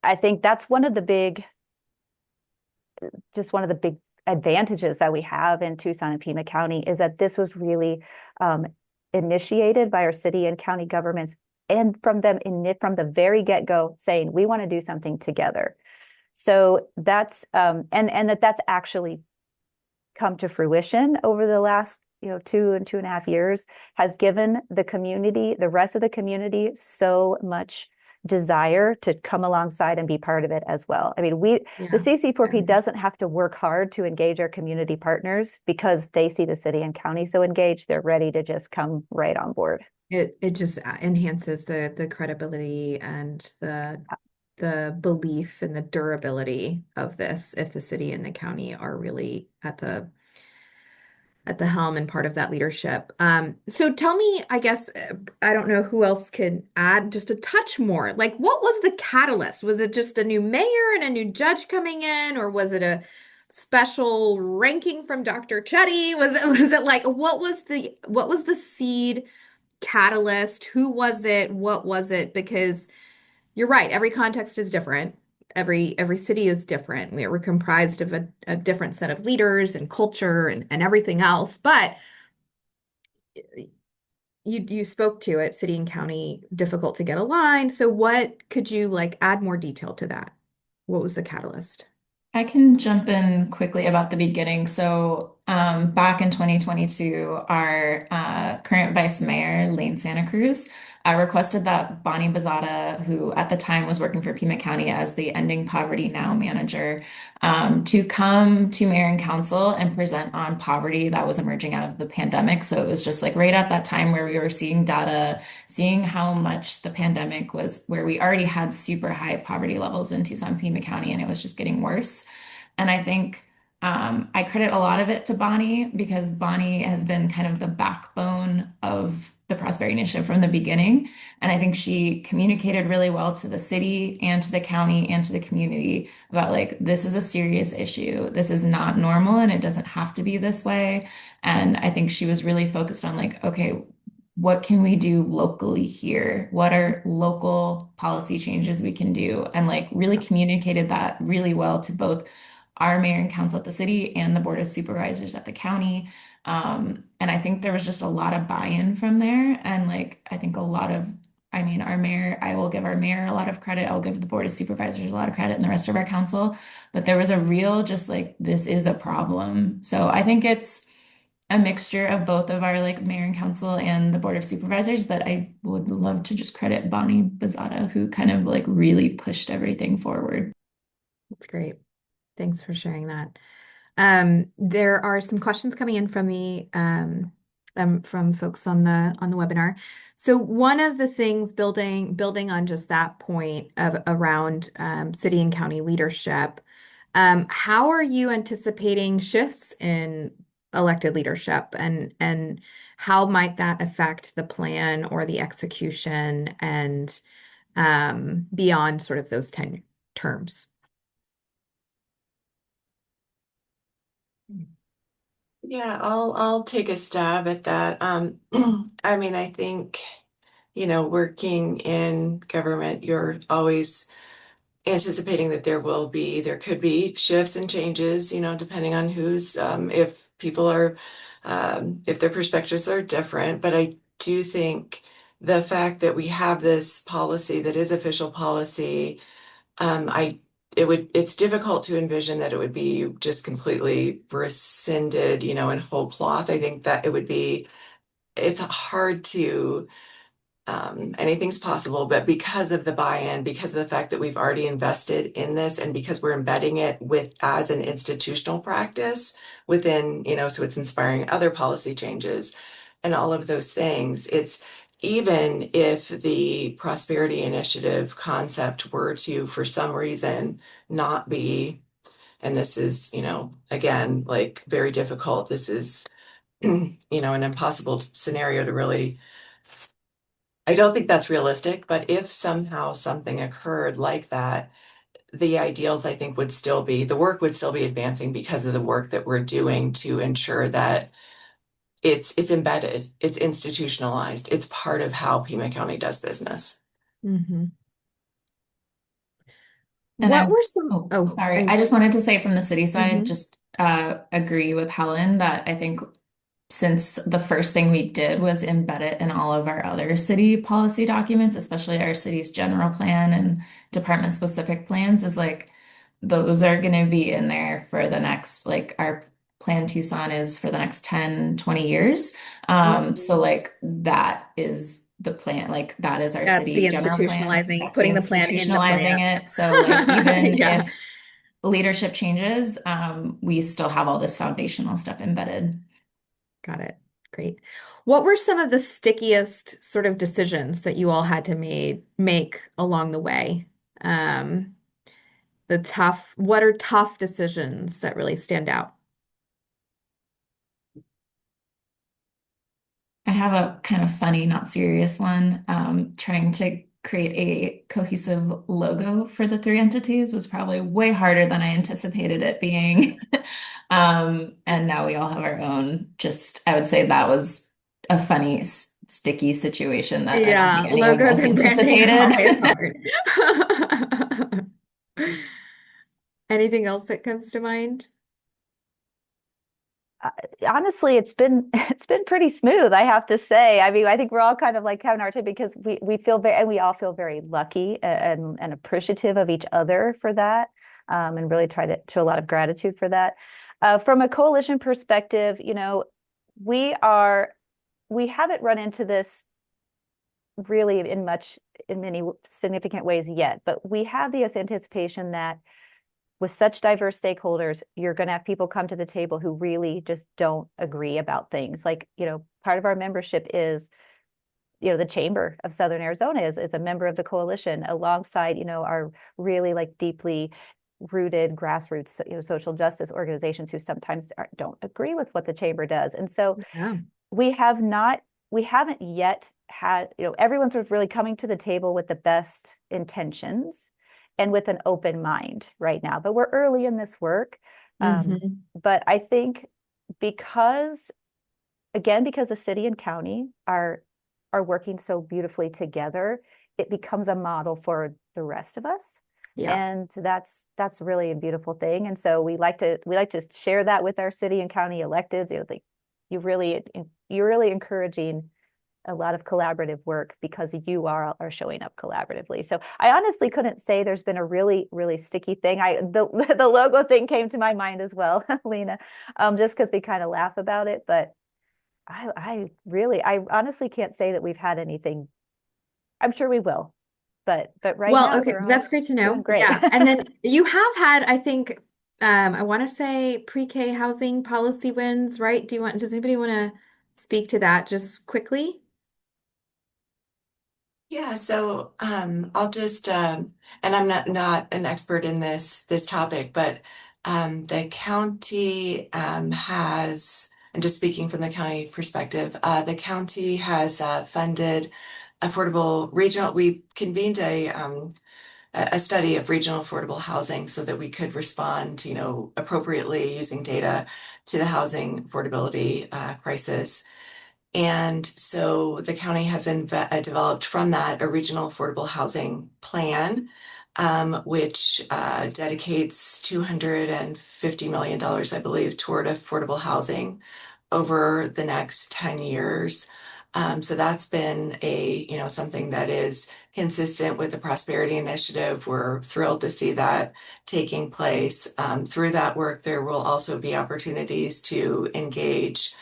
I think that's one of the big advantages that we have in Tucson and Pima County is that this was really initiated by our city and county governments, and from the very get-go saying we want to do something together. So that's and that's actually come to fruition over the last 2.5 years, has given the rest of the community, so much desire to come alongside and be part of it as well. I mean, the CC4P doesn't have to work hard to engage our community partners because they see the city and county so engaged. They're ready to just come right on board. It just enhances the credibility and the belief and the durability of this if the city and the county are really at the helm and part of that leadership. So tell me, I guess, I don't know who else could add just a touch more. Like, what was the catalyst? Was it just a new mayor and a new judge coming in, or was it a special ranking from Dr. Chetty? Was it like what was the seed catalyst? Who was it? What was it? Because you're right, every context is different. Every city is different. We're comprised of a different set of leaders and culture and everything else. But you spoke to it, city and county, difficult to get aligned. So what could you add more detail to that? What was the catalyst? I can jump in quickly about the beginning. So, back in 2022, our current vice mayor, Lane Santa Cruz, requested that Bonnie Bezada, who at the time was working for Pima County as the Ending Poverty Now manager, to come to mayor and council and present on poverty that was emerging out of the pandemic. So it was just like right at that time where we were seeing data, seeing how much the pandemic was, where we already had super high poverty levels in Tucson, Pima County, and it was just getting worse. And I think I credit a lot of it to Bonnie because Bonnie has been kind of the backbone of the Prosperity Initiative from the beginning. And I think she communicated really well to the city and to the county and to the community about this is a serious issue. This is not normal and it doesn't have to be this way. And I think she was really focused on okay, what can we do locally here? What are local policy changes we can do? And really communicated that really well to both our mayor and council at the city and the board of supervisors at the county. And I think there was just a lot of buy-in from there. And I think our mayor, I will give our mayor a lot of credit. I'll give the board of supervisors a lot of credit and the rest of our council. But there was a real just this is a problem. So I think it's a mixture of both of our mayor and council and the board of supervisors, but I would love to just credit Bonnie Bezada, who kind of really pushed everything forward. That's great. Thanks for sharing that. There are some questions coming in from folks on the webinar. So one of the things building on just that point of around city and county leadership, how are you anticipating shifts in elected leadership and how might that affect the plan or the execution and beyond sort of those 10 terms? Yeah, I'll take a stab at that. I mean, I think, working in government, you're always anticipating that there could be shifts and changes, depending on if people are, if their perspectives are different. But I do think the fact that we have this policy that is official policy, it's difficult to envision that it would be just completely rescinded, in whole cloth. I think that it's hard to, anything's possible, but because of the buy-in, because of the fact that we've already invested in this, and because we're embedding it as an institutional practice within, so it's inspiring other policy changes and all of those things. It's even if the prosperity initiative concept were to, for some reason, not be, and this is, again, like very difficult. This is, an impossible scenario to really, I don't think that's realistic, but if somehow something occurred like that, the ideals I think the work would still be advancing because of the work that we're doing to ensure that it's embedded, it's institutionalized, it's part of how Pima County does business. Mm-hmm. And What were some, oh, sorry. and I just wanted to say from the city side, mhm. just agree with Helen that I think since the first thing we did was embed it in all of our other city policy documents, especially our city's general plan and department specific plans, is like those are going to be in there for the next, like our plan Tucson is for the next 10, 20 years. So Mhm. like that is the plan, like that is our That's the city general plan. institutionalizing, That's the putting the plan in the institutionalizing plans. it. So like even Yeah, if leadership changes, we still have all this foundational stuff embedded. got it. Great. What were some of the stickiest sort of decisions that you all had to make along the way? Um, what are tough decisions that really stand out? I have a kind of funny, not serious one. Trying to create a cohesive logo for the three entities was probably way harder than I anticipated it being. And now we all have our own. Just, I would say that was a funny, sticky situation that I don't Yeah, think any of logos us and branding are anticipated. always hard. Anything else that comes to mind? Uh, Honestly, it's been it's been pretty smooth, I have to say. I mean, I think we're all kind of like having our time because we feel very, and we all feel very lucky and appreciative of each other for that, and really try to show a lot of gratitude for that. From a coalition perspective, we are we haven't run into this really in many significant ways yet, but we have this anticipation that with such diverse stakeholders, you're going to have people come to the table who really just don't agree about things. Like, part of our membership is, the Chamber of Southern Arizona is a member of the coalition alongside, our really like deeply rooted grassroots, social justice organizations who sometimes don't agree with what the chamber does. And so Yeah. we have not, we haven't yet had, everyone's sort of really coming to the table with the best intentions and with an open mind right now. But we're early in this work. Hmm. But I think because, again, because the city and county are working so beautifully together, it becomes a model for the rest of us. Yeah. And that's really a beautiful thing. And so we like to share that with our city and county electeds. Like you really you're really encouraging a lot of collaborative work because you are showing up collaboratively. So I honestly couldn't say there's been a really, really sticky thing. The logo thing came to my mind as well, Lena, just because we kind of laugh about it. But I honestly can't say that we've had anything. I'm sure we will, but right Well, now okay, we're all that's great to doing know. great. Yeah. And then you have had, I think, I want to say pre-K housing policy wins, right? Does anybody want to speak to that just quickly? Yeah, so I'll just and I'm not an expert in this topic, but the county has, and just speaking from the county perspective, the county has funded affordable regional. We convened a study of regional affordable housing so that we could respond, appropriately using data to the housing affordability crisis. And so the county has developed from that a regional affordable housing plan, which dedicates $250 million, I believe, toward affordable housing over the next 10 years. So that's been something that is consistent with the Prosperity Initiative. We're thrilled to see that taking place. Through that work, there will also be opportunities to engage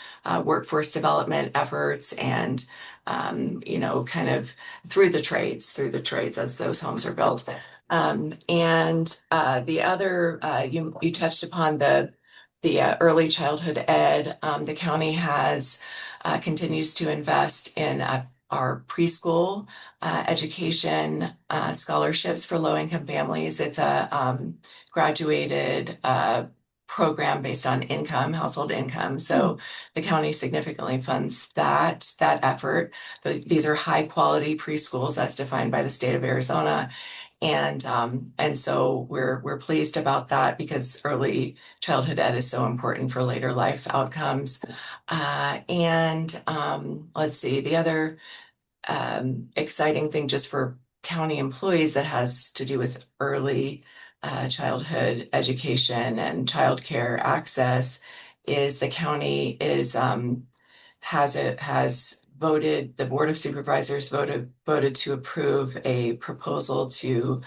workforce development efforts and kind of through the trades as those homes are built. And the other, you touched upon the early childhood ed. The county has continues to invest in our preschool education scholarships for low-income families. It's a graduated program based on household income. So the county significantly funds that effort. These are high quality preschools as defined by the state of Arizona. And so we're pleased about that because early childhood ed is so important for later life outcomes. Let's see, the other exciting thing just for county employees that has to do with early childhood education and childcare access is the county has voted, the Board of Supervisors voted to approve a proposal to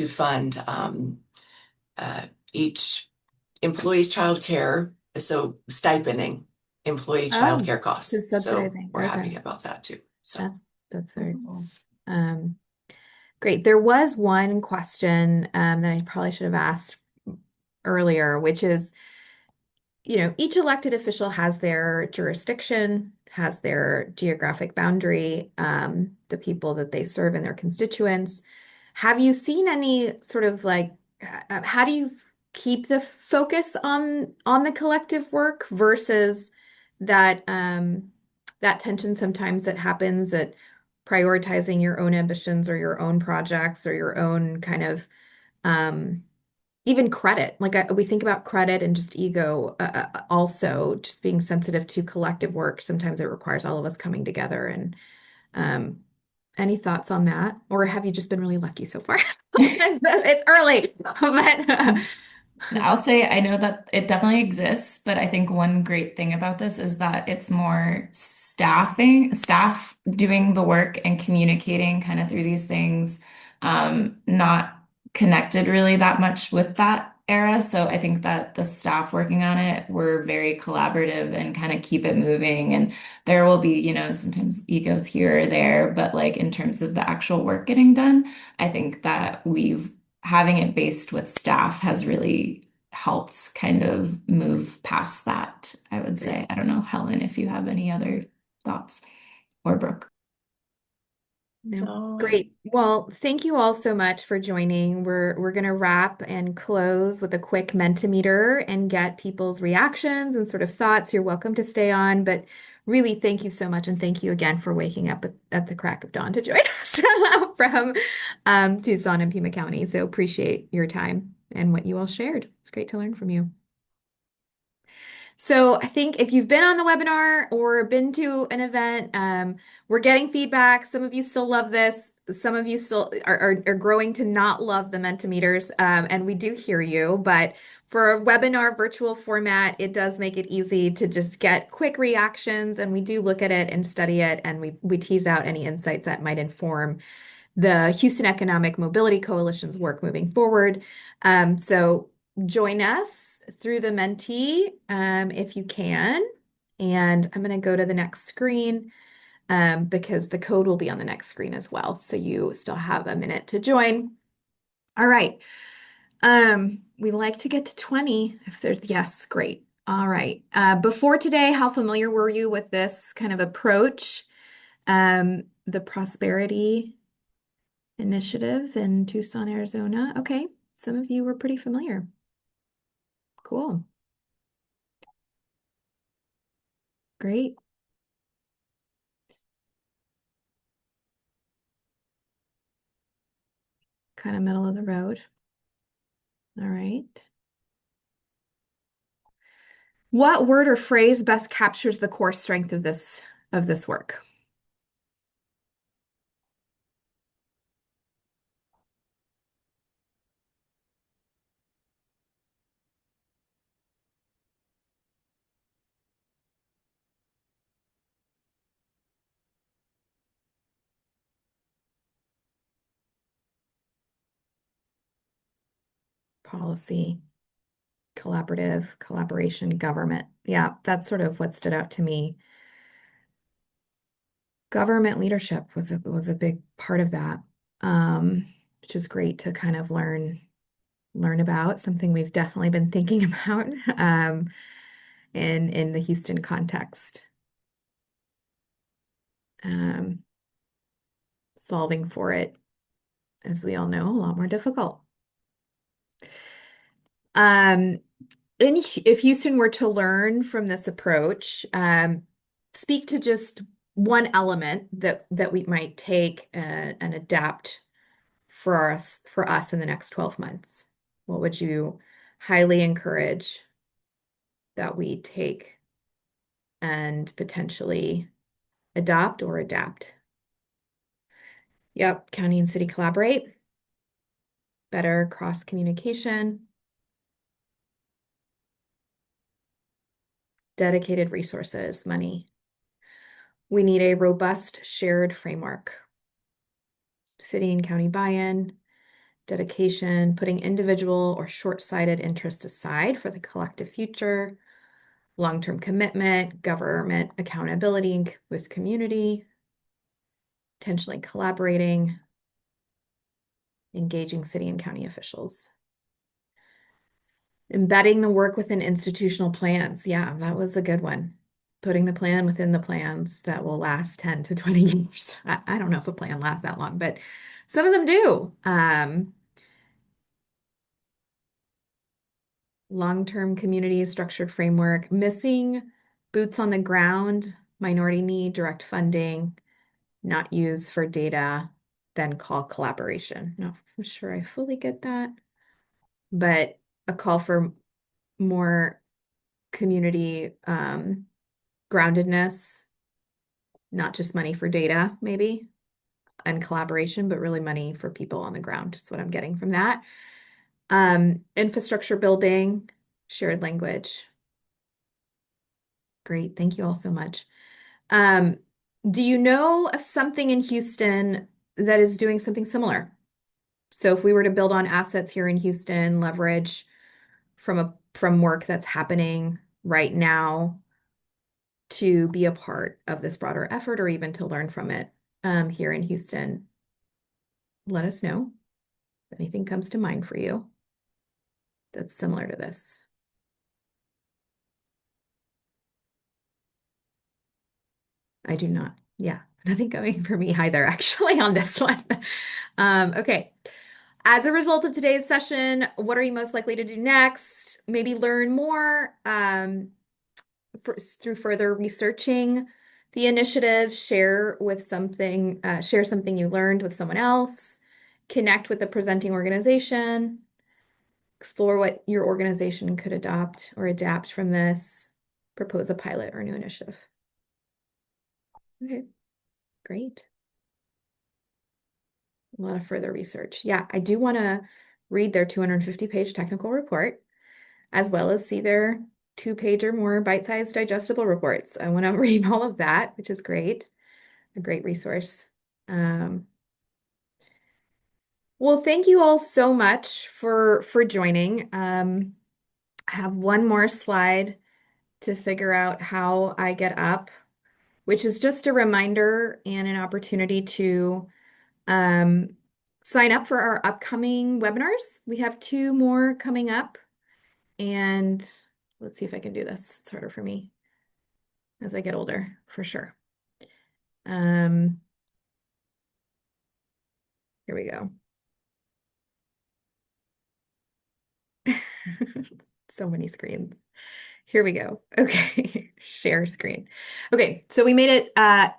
fund each employee's childcare, so stipending employee Oh, childcare so costs. So subsidizing. we're Okay. happy about that too. So That's very cool. Great. There was one question that I probably should have asked earlier, which is, each elected official has their jurisdiction, has their geographic boundary, the people that they serve and their constituents. Have you seen any sort of like, how do you keep the focus on the collective work versus that tension sometimes that happens at prioritizing your own ambitions or your own projects or your own kind of even credit. Like we think about credit and just ego, also just being sensitive to collective work. Sometimes it requires all of us coming together. And um, any thoughts on that? Or have you just been really lucky so far? It's early, but I'll say I know that it definitely exists, but I think one great thing about this is that it's more staff doing the work and communicating kind of through these things, not connected really that much with that era. So I think that the staff working on it were very collaborative and kind of keep it moving. And there will be, sometimes egos here or there, but like in terms of the actual work getting done, I think that having it based with staff has really helped kind of move past that, I would say. I don't know, Helen, if you have any other thoughts, or Brooke. No. Great. Well, thank you all so much for joining. We're gonna wrap and close with a quick Mentimeter and get people's reactions and sort of thoughts. You're welcome to stay on, but really thank you so much, and thank you again for waking up at the crack of dawn to join us from Tucson and Pima County. So appreciate your time and what you all shared. It's great to learn from you. So I think if you've been on the webinar or been to an event, we're getting feedback. Some of you still love this. Some of you still are growing to not love the Mentimeters, and we do hear you. But for a webinar virtual format, it does make it easy to just get quick reactions, and we do look at it and study it, and we tease out any insights that might inform the Houston Economic Mobility Coalition's work moving forward. So join us through the Mentee if you can. And I'm going to go to the next screen because the code will be on the next screen as well. So you still have a minute to join. All right. We like to get to 20 if there's, yes, great. All right. Before today, how familiar were you with this kind of approach? The Prosperity Initiative in Tucson, Arizona. Okay, some of you were pretty familiar. Cool. Great. kind of middle of the road. All right. What word or phrase best captures the core strength of this work? Policy, collaborative, collaboration, government. Yeah, that's sort of what stood out to me. Government leadership was a big part of that, which is great to kind of learn about, something we've definitely been thinking about in the Houston context. Solving for it, as we all know, a lot more difficult. If Houston were to learn from this approach, speak to just one element that we might take and adapt for us in the next 12 months. What would you highly encourage that we take and potentially adopt or adapt? Yep, county and city collaborate, better cross communication, dedicated resources, money. We need a robust shared framework. City and county buy-in, dedication, putting individual or short-sighted interests aside for the collective future, long-term commitment, government accountability with community, intentionally collaborating, engaging city and county officials. Embedding the work within institutional plans. Yeah, that was a good one. Putting the plan within the plans that will last 10 to 20 years. I don't know if a plan lasts that long, but some of them do. Long-term community structured framework, missing boots on the ground, minority need, direct funding, not used for data, then call collaboration. No, I'm sure I fully get that, but a call for more community groundedness, not just money for data, maybe, and collaboration, but really money for people on the ground, is what I'm getting from that. Infrastructure building, shared language. Great. Thank you all so much. Um, do you know of something in Houston that is doing something similar? So if we were to build on assets here in Houston, leverage from work that's happening right now to be a part of this broader effort or even to learn from it here in Houston, let us know if anything comes to mind for you that's similar to this. I do not. Yeah, nothing coming for me either, actually, on this one. Okay. As a result of today's session, what are you most likely to do next? Maybe learn more through further researching the initiative, share something you learned with someone else, connect with the presenting organization, explore what your organization could adopt or adapt from this, propose a pilot or new initiative. Okay, great. A lot of further research. Yeah, I do want to read their 250-page technical report, as well as see their 2-page or more bite-sized digestible reports. I want to read all of that, which is great. A great resource. Well, thank you all so much for joining. I have one more slide to figure out how I get up, which is just a reminder and an opportunity to um, sign up for our upcoming webinars. We have 2 more coming up, and let's see if I can do this. It's harder for me as I get older, for sure. Here we go. So many screens. Here we go. Okay, share screen. Okay, so we made it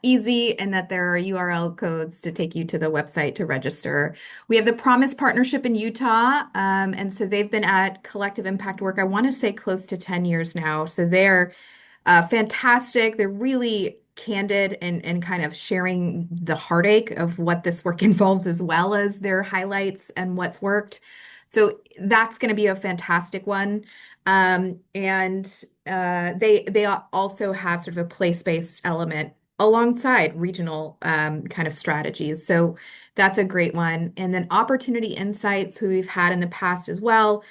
easy in that there are URL codes to take you to the website to register. We have the Promise Partnership in Utah, and so they've been at collective impact work, I want to say close to 10 years now. So they're fantastic. They're really candid and kind of sharing the heartache of what this work involves, as well as their highlights and what's worked. So that's going to be a fantastic one. They also have sort of a place-based element alongside regional kind of strategies. So that's a great one. And then Opportunity Insights, who we've had in the past as well,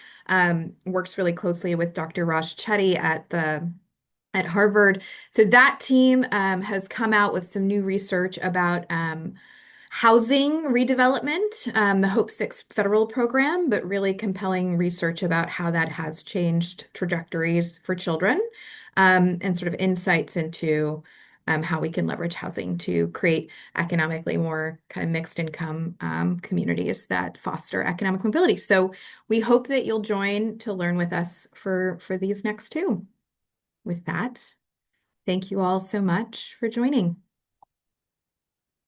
works really closely with Dr. Raj Chetty at Harvard. So that team has come out with some new research about housing redevelopment, the Hope 6 federal program, but really compelling research about how that has changed trajectories for children, and sort of insights into how we can leverage housing to create economically more kind of mixed income communities that foster economic mobility. So we hope that you'll join to learn with us for these next two. With that, thank you all so much for joining.